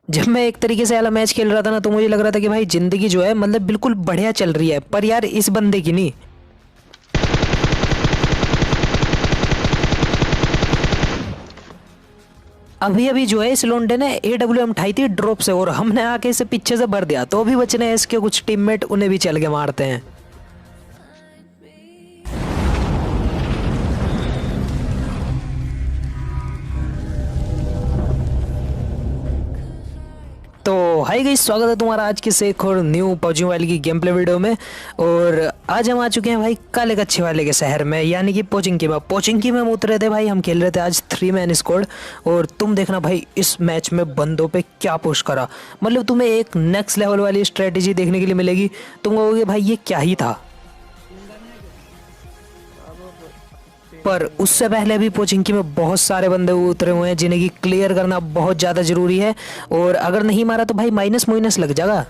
जब मैं एक तरीके से वाला मैच खेल रहा था ना, तो मुझे लग रहा था कि भाई जिंदगी जो है मतलब बिल्कुल बढ़िया चल रही है, पर यार इस बंदे की नहीं। अभी अभी जो है इस लोंडे ने AWM उठाई थी ड्रॉप से, और हमने आके इसे पीछे से भर दिया, तो अभी बचने हैं इसके कुछ टीममेट, उन्हें भी चल के मारते हैं। तो हाय गाइस, स्वागत है तुम्हारा आज के से एक और न्यू पबजी मोबाइल की गेम प्ले वीडियो में। और आज हम आ चुके हैं भाई काले कच्चे वाले के शहर में, यानी कि पोचिंकी में हम उतरे थे भाई। हम खेल रहे थे आज 3 मैन स्क्वाड, और तुम देखना भाई इस मैच में बंदों पे क्या पुश करा। मतलब तुम्हें एक नेक्स्ट लेवल वाली स्ट्रेटेजी देखने के लिए मिलेगी। तुम कहोगे भाई ये क्या ही था। पर उससे पहले भी पोचिंकी में बहुत सारे बंदे उतरे हुए हैं जिन्हें कि क्लियर करना बहुत ज़्यादा ज़रूरी है। और अगर नहीं मारा तो भाई माइनस माइनस लग जाएगा,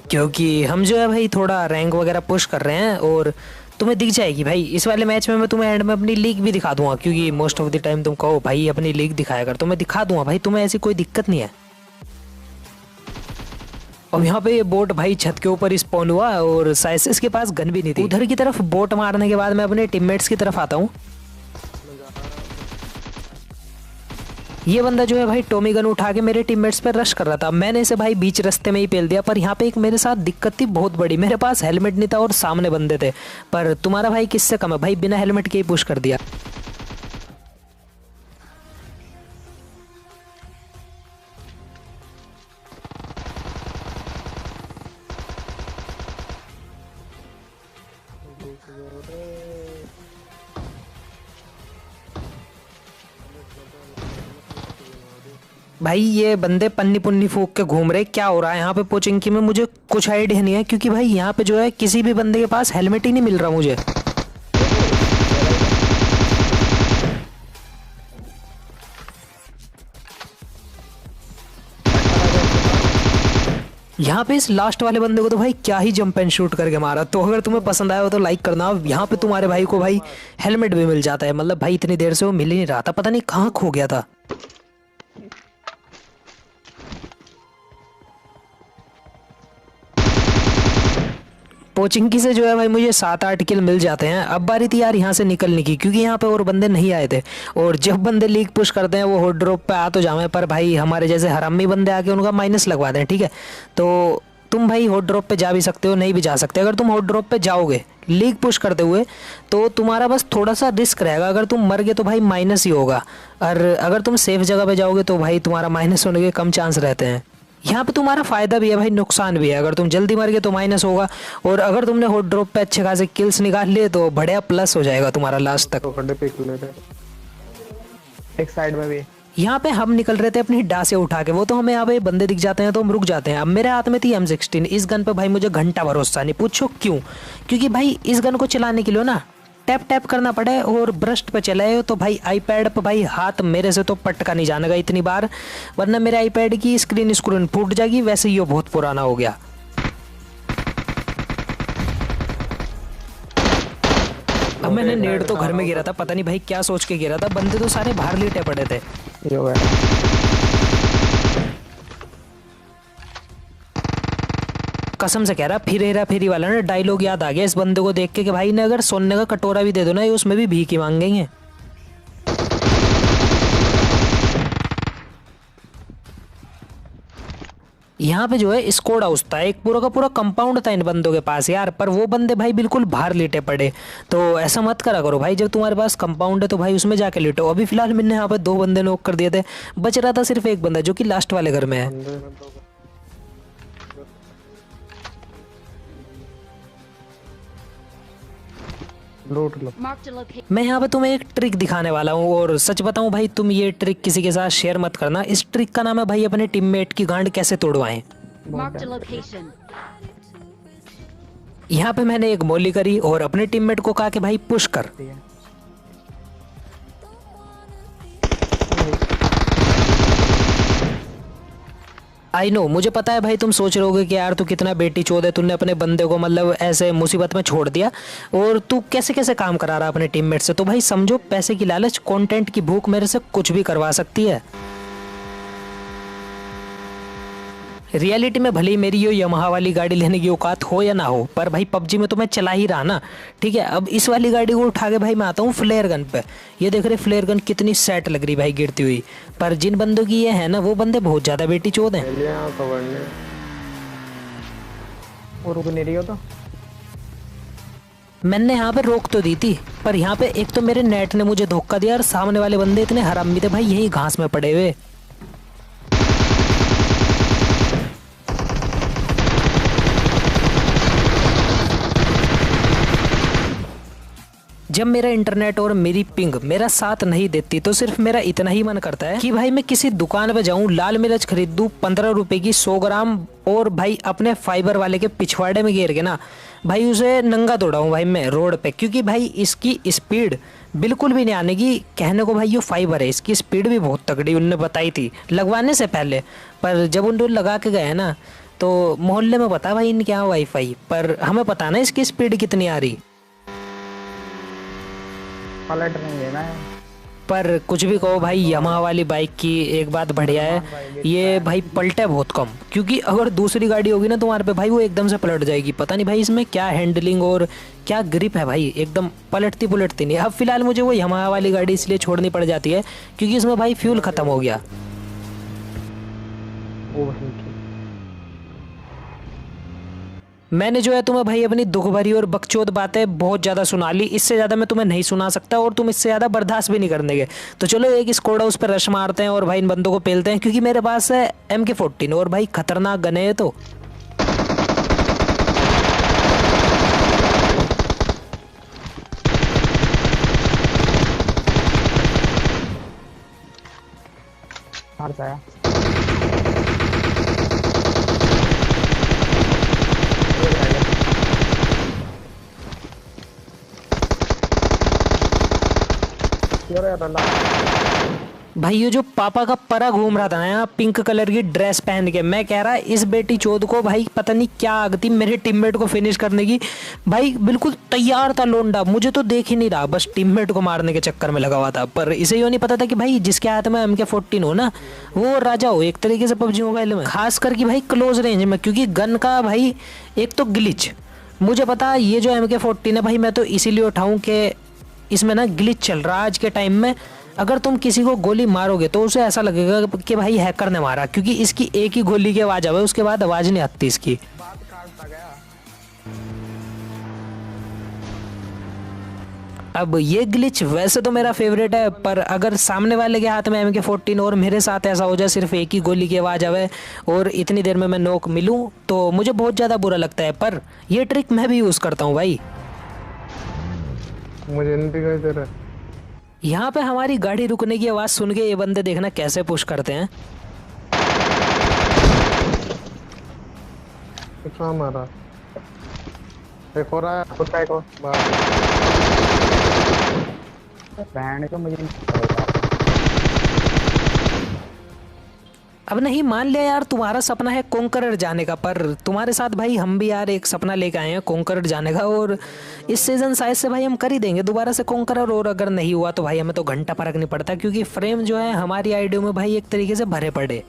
क्योंकि हम जो है भाई थोड़ा रैंक वगैरह पुश कर रहे हैं। और तुम्हें दिख जाएगी भाई इस वाले मैच में, मैं तुम्हें एंड में अपनी लीग भी दिखा दूंगा, क्योंकि मोस्ट ऑफ द टाइम तुम कहो भाई अपनी लीग दिखाया कर, तो मैं दिखा दूंगा भाई, तुम्हें ऐसी कोई दिक्कत नहीं है। और यहाँ पे ये बोट भाई छत के ऊपर स्पॉन हुआ, और साइसिस के पास गन भी नहीं थी। उधर की तरफ बोट मारने के बाद मैं अपने टीममेट्स की तरफ आता हूँ। ये बंदा जो है भाई टॉमी गन उठा के मेरे टीममेट्स पे रश कर रहा था। मैंने इसे भाई बीच रास्ते में ही पेल दिया। पर यहाँ पे एक मेरे साथ दिक्कत थी बहुत बड़ी, मेरे पास हेलमेट नहीं था और सामने बंदे थे। पर तुम्हारा भाई किससे कम है भाई, बिना हेलमेट के ही पुश कर दिया। भाई ये बंदे पन्नी पुन्नी फूक के घूम रहे, क्या हो रहा है यहाँ पे पोचिंकी में मुझे कुछ आइडिया नहीं है, क्योंकि भाई यहाँ पे जो है किसी भी बंदे के पास हेलमेट ही नहीं मिल रहा मुझे। यहाँ पे इस लास्ट वाले बंदे को तो भाई क्या ही जंप एंड शूट करके मारा। तो अगर तुम्हें पसंद आया हो तो लाइक करना। यहाँ पे तुम्हारे भाई को भाई हेलमेट भी मिल जाता है, मतलब भाई इतनी देर से वो मिल ही नहीं रहा था, पता नहीं कहाँ खो गया था। पोचिंकी से जो है भाई मुझे 7-8 किल मिल जाते हैं। अब बारी थी यार यहाँ से निकलने की, क्योंकि यहाँ पे और बंदे नहीं आए थे। और जब बंदे लीग पुश करते हैं वो हॉट ड्रॉप पे आ तो जावे, पर भाई हमारे जैसे हरामी बंदे आके उनका माइनस लगवा दें, ठीक है। तो तुम भाई हॉट ड्रॉप पे जा भी सकते हो, नहीं भी जा सकते। अगर तुम हॉट ड्रॉप पे जाओगे लीग पुश करते हुए तो तुम्हारा बस थोड़ा सा रिस्क रहेगा। अगर तुम मर गए तो भाई माइनस ही होगा, और अगर तुम सेफ जगह पे जाओगे तो भाई तुम्हारा माइनस होने के कम चांस रहते हैं। यहाँ पे तुम्हारा फायदा भी है भाई, नुकसान भी है। अगर तुम जल्दी मर गए तो माइनस होगा, और अगर तुमने हॉट ड्रॉप पे अच्छे खासे किल्स निकाल लिए तो बढ़िया प्लस हो जाएगा तुम्हारा लास्ट तक। तो खड्डे पे क्यों ले रहे? एक साइड में भी यहाँ पे हम निकल रहे थे अपनी डासे उठा के, वो तो हमें यहाँ पे बंदे दिख जाते हैं तो हम रुक जाते हैं। अब मेरे हाथ में थी M16। इस गन पे भाई मुझे घंटा भरोसा नहीं, पूछो क्यों। क्योंकि भाई इस गन को चलाने के लिए ना टैप टैप करना पड़े, और ब्रस्ट पे चलाए तो भाई आईपैड पे भाई हाथ मेरे से तो पटका नहीं जानेगा इतनी बार, वरना मेरे आईपैड की स्क्रीन फूट जाएगी। वैसे ही ये बहुत पुराना हो गया। अब मैंने नेट तो घर में गिरा था, पता नहीं भाई क्या सोच के गिरा था। बंदे तो सारे बाहर लेटे पड़े थे। जो है कसम से कह रहा, फिर हेरा फेरी वाला ना डायलॉग याद आ गया इस बंदे को देख के कि भाई ने अगर सोने का कटोरा भी दे दो ना, ये उसमें भी भीख ही मांगेंगे। यहाँ पे जो है स्क्वाड हाउस था, एक पूरा का पूरा कंपाउंड था इन बंदों के पास यार। पर वो बंदे भाई बिल्कुल बाहर लेटे पड़े। तो ऐसा मत करा करो भाई, जब तुम्हारे पास कंपाउंड है तो भाई उसमें जाके लेटो। अभी फिलहाल मैंने यहाँ पे 2 बंदे नॉक कर दिए थे, बच रहा था सिर्फ एक बंदा जो कि लास्ट वाले घर में है। लूट लो। मैं यहाँ पे तुम्हें एक ट्रिक दिखाने वाला हूँ, और सच बताऊँ भाई तुम ये ट्रिक किसी के साथ शेयर मत करना। इस ट्रिक का नाम है भाई अपने टीममेट की गांड कैसे तोड़वाएं। यहाँ पे मैंने एक मौली करी और अपने टीममेट को कहा कि भाई पुश कर। आई नो, मुझे पता है भाई तुम सोच रहे होगे कि यार तू कितना बेटी चोद है, तूने अपने बंदे को मतलब ऐसे मुसीबत में छोड़ दिया, और तू कैसे कैसे काम करा रहा अपने टीममेट से। तो भाई समझो, पैसे की लालच, कंटेंट की भूख मेरे से कुछ भी करवा सकती है। रियलिटी में भले ही मेरी ये यमाहा वाली गाड़ी लेने की औकात हो या ना हो, पर भाई पबजी में तो मैं चला ही रहा ना। ठीक है, अब इस वाली गाड़ी को उठा के भाई मैं आता हूँ फ्लेयर गन पे। ये देख रहे फ्लेयर गन कितनी सेट लग रही भाई गिरती हुई। पर जिन बंदों की ये है ना, वो बंदे बहुत ज़्यादा बेटी चोद हैं। चलिए यहाँ पकड़ने। वो रुक नहीं रही हो तो। मैंने यहाँ पे रोक तो दी थी, पर यहाँ पे एक तो मेरे नेट ने मुझे धोखा दिया और सामने वाले बंदे इतने हरामी थे भाई, यही घास में पड़े हुए। जब मेरा इंटरनेट और मेरी पिंग मेरा साथ नहीं देती तो सिर्फ मेरा इतना ही मन करता है कि भाई मैं किसी दुकान पे जाऊं, लाल मिर्च खरीदूं 15 रुपए की 100 ग्राम, और भाई अपने फाइबर वाले के पिछवाड़े में घेर के ना भाई उसे नंगा दौड़ाऊं भाई मैं रोड पे। क्योंकि भाई इसकी स्पीड बिल्कुल भी नहीं आने की। कहने को भाई ये फाइबर है, इसकी स्पीड भी बहुत तगड़ी उनने बताई थी लगवाने से पहले। पर जब उन लगा के गए ना तो मोहल्ले में पता भाई इनके यहाँ वाईफाई, पर हमें पता ना इसकी स्पीड कितनी आ रही। पलट नहीं देना है। पर कुछ भी कहो भाई, यमाहा वाली बाइक की एक बात बढ़िया है, ये भाई पलटे बहुत कम। क्योंकि अगर दूसरी गाड़ी होगी ना तुम्हारे पे भाई, वो एकदम से पलट जाएगी। पता नहीं भाई इसमें क्या हैंडलिंग और क्या ग्रिप है भाई, एकदम पलटती पुलटती नहीं। अब फिलहाल मुझे वो यमाहा वाली गाड़ी इसलिए छोड़नी पड़ जाती है क्योंकि इसमें भाई फ्यूल खत्म हो गया। ओ भाई मैंने जो है तुम्हें भाई अपनी दुख भरी और बकचोद बातें बहुत ज़्यादा सुना ली, इससे ज़्यादा मैं तुम्हें नहीं सुना सकता और तुम इससे ज़्यादा बर्दाश्त भी नहीं कर देंगे। तो चलो एक स्कोडा उस पर रश मारते हैं और भाई इन बंदों को पेलते हैं, क्योंकि मेरे पास है MK14 और भाई खतरनाक गन है तो। मार आया। भाई ये जो पापा का परा घूम रहा था ना यहाँ पिंक कलर की ड्रेस पहन के, मैं कह रहा इस बेटी चोद को भाई पता नहीं क्या आग थी मेरे टीममेट को फिनिश करने की। भाई बिल्कुल तैयार था लोंडा, मुझे तो देख ही नहीं रहा, बस टीममेट को मारने के चक्कर में लगा हुआ था। पर इसे ये नहीं पता था कि भाई जिसके हाथ में MK14 हो ना वो राजा हो एक तरीके से पबजी मोबाइल में, खास करके भाई क्लोज रेंज में। क्योंकि गन का भाई एक तो ग्लिच, मुझे पता ये जो MK14 है भाई मैं तो इसीलिए उठाऊँ कि इसमें ना ग्लिच चल रहा है आज के टाइम में। अगर तुम किसी को गोली मारोगे तो उसे ऐसा लगेगा कि भाई हैकर ने मारा, क्योंकि इसकी एक ही गोली की आवाज़ आवे, उसके बाद आवाज़ नहीं आती इसकी। बात काटता गया। अब ये ग्लिच वैसे तो मेरा फेवरेट है, पर अगर सामने वाले के हाथ में MK14 और मेरे साथ ऐसा हो जाए सिर्फ एक ही गोली की आवाज़ आवे और इतनी देर में मैं नोक मिलूँ तो मुझे बहुत ज़्यादा बुरा लगता है। पर ये ट्रिक मैं भी यूज़ करता हूँ भाई। मुझे नहीं दिखाई दे रहा। यहाँ पे हमारी गाड़ी रुकने की आवाज़ सुन के ये बंदे देखना कैसे पुश करते हैं। कहाँ मारा? एक हो रहा है, कुत्ता एक और बैंड को मुझे अब नहीं, मान लिया यार तुम्हारा सपना है कोंकरर जाने का, पर तुम्हारे साथ भाई हम भी यार एक सपना लेके आए हैं कोंकरर जाने का, और इस सीज़न शायद से भाई हम कर ही देंगे दोबारा से कोंकरर। और अगर नहीं हुआ तो भाई हमें तो घंटा फर्क नहीं पड़ता, क्योंकि फ्रेम जो है हमारी आईडी में भाई एक तरीके से भरे पड़े।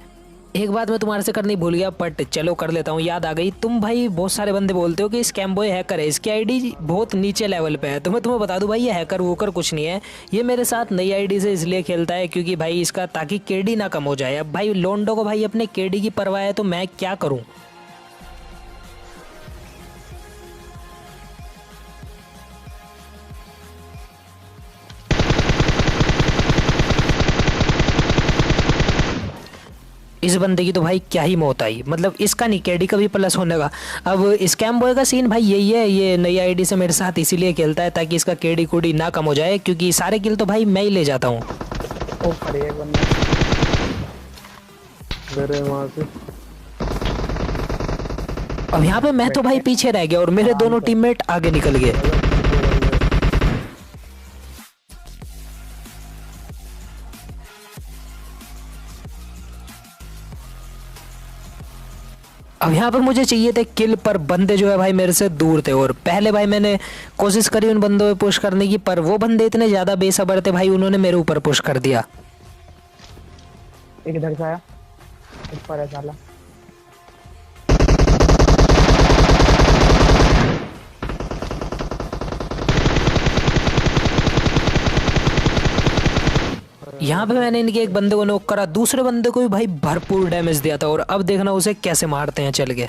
एक बात मैं तुम्हारे से करनी भूल गया, बट चलो कर लेता हूँ, याद आ गई। तुम भाई बहुत सारे बंदे बोलते हो कि स्कैम बॉय हैकर है, इसकी आईडी बहुत नीचे लेवल पे है। तो मैं तुम्हें बता दूं भाई ये हैकर वोकर कुछ नहीं है, ये मेरे साथ नई आईडी से इसलिए खेलता है क्योंकि भाई इसका ताकि केडी ना कम हो जाए। अब भाई लोंडो को भाई अपने केडी की परवाह है, तो मैं क्या करूँ। इस बंदे की तो भाई क्या ही मौत आई, मतलब इसका नहीं केडी का भी प्लस होने का। अब स्कैम बॉय का सीन भाई यही है, ये नई आईडी से मेरे साथ इसीलिए खेलता है ताकि इसका केडी कुडी ना कम हो जाए, क्योंकि सारे किल तो भाई मैं ही ले जाता हूँ। ऊपर एक बंदा मेरे वहां से। अब यहाँ पे मैं तो भाई पीछे रह गया और मेरे दोनों टीममेट आगे निकल गए। अब यहाँ पर मुझे चाहिए थे किल, पर बंदे जो है भाई मेरे से दूर थे। और पहले भाई मैंने कोशिश करी उन बंदों पे पुश करने की, पर वो बंदे इतने ज़्यादा बेसब्र थे भाई, उन्होंने मेरे ऊपर पुश कर दिया। एक इधर से आया, ऊपर है साला। यहाँ पे मैंने इनके एक बंदे को नॉक करा, दूसरे बंदे को भी भाई भरपूर डैमेज दिया था। और अब देखना उसे कैसे मारते हैं चल के।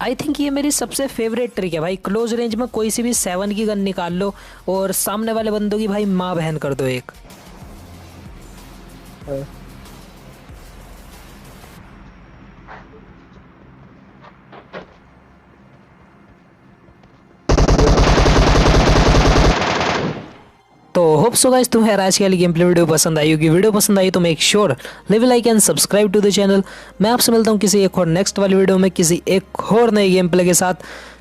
आई थिंक ये मेरी सबसे फेवरेट ट्रिक है भाई, क्लोज रेंज में कोई सी भी 7 की गन निकाल लो और सामने वाले बंदों की भाई माँ बहन कर दो एक। तो होप सो गाइस तुम्हें आज की वाली गेम प्ले वीडियो पसंद आई होगी। वीडियो पसंद आई तो make sure leave like and subscribe to the channel. मैं आपसे मिलता हूँ किसी एक और नेक्स्ट वाली वीडियो में किसी एक और नई गेम प्ले के साथ।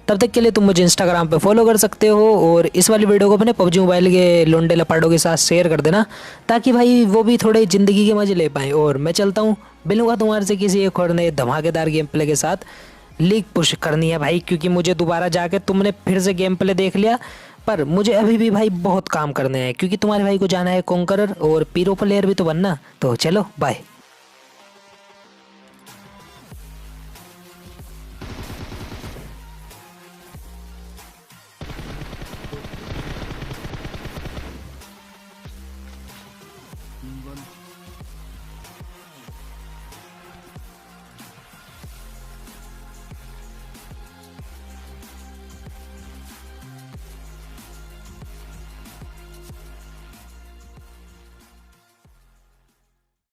तब तक के लिए तुम मुझे इंस्टाग्राम पे फॉलो कर सकते हो और इस वाली वीडियो को अपने पबजी मोबाइल के लोंडे लपाटों के साथ शेयर कर देना, ताकि भाई वो भी थोड़े ज़िंदगी के मजे ले पाएँ। और मैं चलता हूँ, मिलूंगा तुम्हारे से किसी एक और नए धमाकेदार गेम प्ले के साथ। लीग पुश करनी है भाई, क्योंकि मुझे दोबारा जाके तुमने फिर से गेम प्ले देख लिया, पर मुझे अभी भी भाई बहुत काम करने हैं, क्योंकि तुम्हारे भाई को जाना है कॉन्करर और पीरो प्लेयर भी तो बनना। तो चलो बाय।